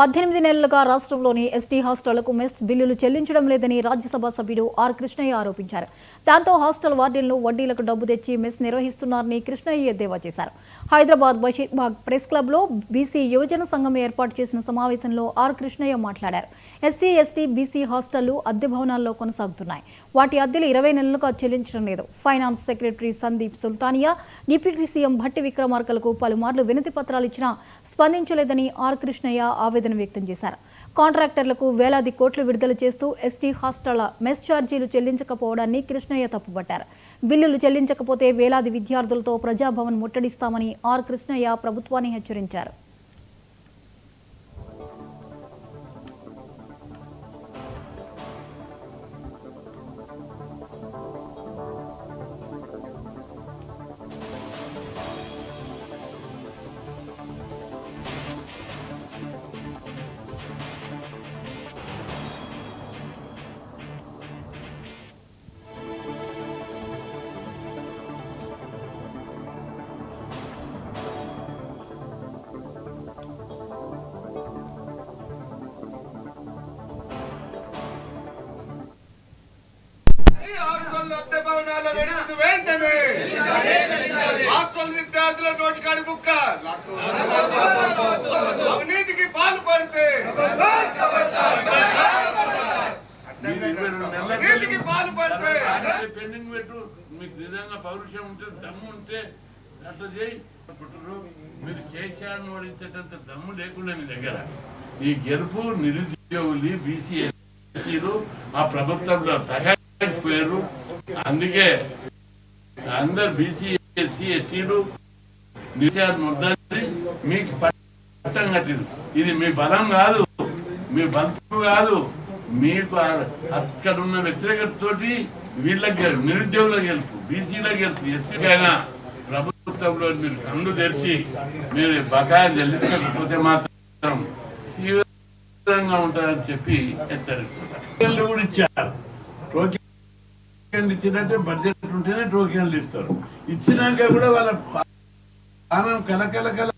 18 నెలలుగా రాష్ట్రంలోని ST హాస్టళ్లకు mess బిల్లులు చెల్లించడం లేదని రాజ్యసభ సభ్యుడు ఆర్ కృష్ణయ్య ఆరోపించారు. దాంతో హాస్టల్ వార్డెన్లు వడ్డీలకు డబ్బు తెచ్చి మెస్ నిర్వహిస్తున్నారని కృష్ణయ్య ఎద్దేవా చేశారు. హైదరాబాద్ బషీర్బాగ్ ప్రెస్ క్లబ్లో బీసీ యువజన సంఘం ఏర్పాటు చేసిన సమావేశంలో ఆర్ కృష్ణయ్య మాట్లాడారు. ఎస్సీ, ఎస్టీ, బీసీ హాస్టళ్లు అద్దె భవనాల్లో కొనసాగుతున్నాయి. వాటి అద్దెలు 20 నెలలుగా చెల్లించడం లేదు. Finance secretary Sandeep Sultania, deputy CM Bhatti విక్రమార్కలకు పలుమార్లు వినతి పత్రాలు ఇచ్చినా స్పందించలేదని ఆర్ కృష్ణయ్య ఆవేదన వ్యక్తం చేశారు. కాంట్రాక్టర్లకు వేలాది కోట్లు విడుదల చేస్తూ ఎస్టీ హాస్టళ్ల మెస్ ఛార్జీలు చెల్లించకపోవడాన్ని కృష్ణయ్య తప్పుపట్టారు. బిల్లులు చెల్లించకపోతే వేలాది విద్యార్థులతో ప్రజాభవన్ ముట్టడిస్తామని ఆర్ కృష్ణయ్య ప్రభుత్వాన్ని హెచ్చరించారు. హాస్టల్ విద్యార్థుల నోటికాడి బుక్క అవినీతికి పాల్పడితే పెండింగ్ పెట్టు. మీకు నిజంగా పౌరుషం ఉంటే, దమ్ము ఉంటే అట్లా చేయి. మీరు కేసీఆర్ను ఓడించేటంత దమ్ము లేకుండా మీ దగ్గర ఈ గెలుపు నిరుద్యోగులు, బీసీ, ఎస్సీలు ఆ ప్రభుత్వంలో తగ్గిపోయారు. అందుకే అందరు బీసీ, ఎస్సీ, ఎస్టీలు మీకు పట్టం కట్టింది. ఇది మీ బలం కాదు, మీ బంధువు కాదు. మీకు అక్కడ ఉన్న వ్యతిరేకతతోటి వీళ్ళకి నిరుద్యోగులకు గెలుపు, బీసీలకు గెలుపు, ఎస్సీకైనా ప్రభుత్వంలో మీరు కళ్ళు తెరిచి మీరు బకాయి చెల్లించకపోతే మాత్రం తీవ్రంగా ఉంటుందని చెప్పి హెచ్చరిస్తున్నారు. కూడా ఇచ్చారు. టోకెన్లు ఇచ్చినట్టే బడ్జెట్ ఉంటేనే టోకెన్లు ఇస్తారు. ఇచ్చినాక కూడా వాళ్ళ పానం కలకల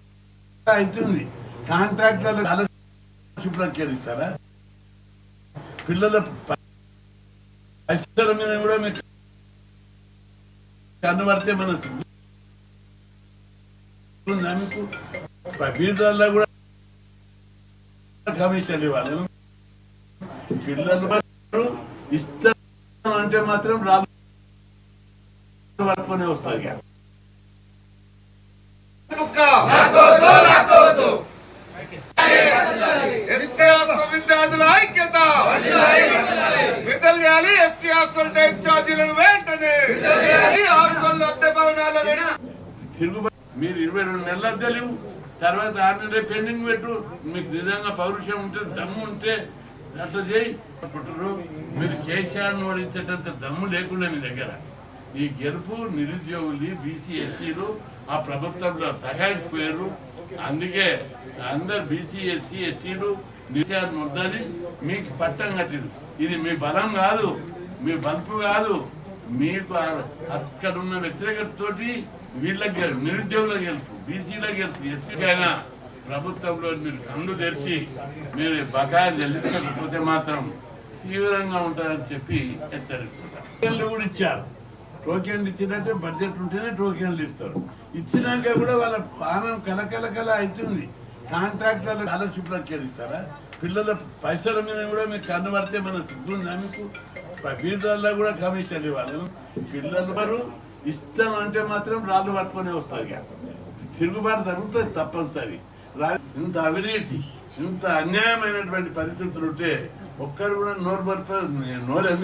అవుతుంది. కాంట్రాక్టర్లు స్కాలర్షిప్లకు ఇస్తారా? పిల్లల పైసల మీద కూడా మీకు కనబడితే మన మీకు బీదల్లో కూడా కమిషన్ ఇవ్వాలి. పిల్లలు ఇస్తారు అంటే మాత్రం రాళ్ళు పట్టుకొని వస్తారు. విద్యార్థుల ఐక్యత విడుదల ఎస్టీ హాస్టల్ టైప్ ఛార్జీలను వెంటనే హాస్టల్ అద్దె భవనాల మీరు 22 నెలల అద్దెలు, తర్వాత 6 నెలల పెండింగ్ పెట్టు. మీకు నిజంగా పౌరుషం ఉంటే, దమ్ము ఉంటే అట్లా చేయి. మీరు కేసీఆర్ను ఓడించేటంత దమ్ము లేకుండా మీ దగ్గర ఈ గెలుపు నిరుద్యోగులు, బీసీ, ఎస్సీలు ఆ ప్రభుత్వంలో తగ్గిపోయారు. అందుకే అందరు బీసీ, ఎస్సీ, ఎస్టీలు కేసీఆర్ ముద్దని మీకు పట్టం కట్టింది. ఇది మీ బలం కాదు, మీ బంధువు కాదు. మీకు అక్కడ ఉన్న వ్యతిరేకతతోటి వీళ్ళకి నిరుద్యోగులకు గెలుపు, బీసీలకు గెలుపు, ఎస్సీకైనా ప్రభుత్వంలో మీరు కళ్ళు తెరిచి మీరు బకాయి చెల్లించకపోతే మాత్రం తీవ్రంగా ఉంటుందని చెప్పి హెచ్చరిస్తున్నారు. టోకెన్లు కూడా ఇచ్చారు. టోకెన్లు ఇచ్చినట్టే బడ్జెట్ ఉంటేనే టోకెన్లు ఇస్తారు. ఇచ్చినాక కూడా వాళ్ళ పానం కలకల అవుతుంది. కాంట్రాక్టర్లు స్కాలర్షిప్లకు ఇస్తారా? పిల్లల పైసల మీద కూడా మీకు కనబడితే మన సిగ్గుందా? మీకు బీదల్లో కూడా కమిషన్ ఇవ్వాలి. పిల్లలు ఇష్టం అంటే మాత్రం రాళ్ళు పట్టుకొని వస్తారు. తిరుగుబాటు జరుగుతుంది తప్పనిసరి. ఇంత అవినీతి, ఇంత అన్యాయమైనటువంటి పరిస్థితులు ఉంటే ఒక్కరు కూడా నోరు ఎందుకు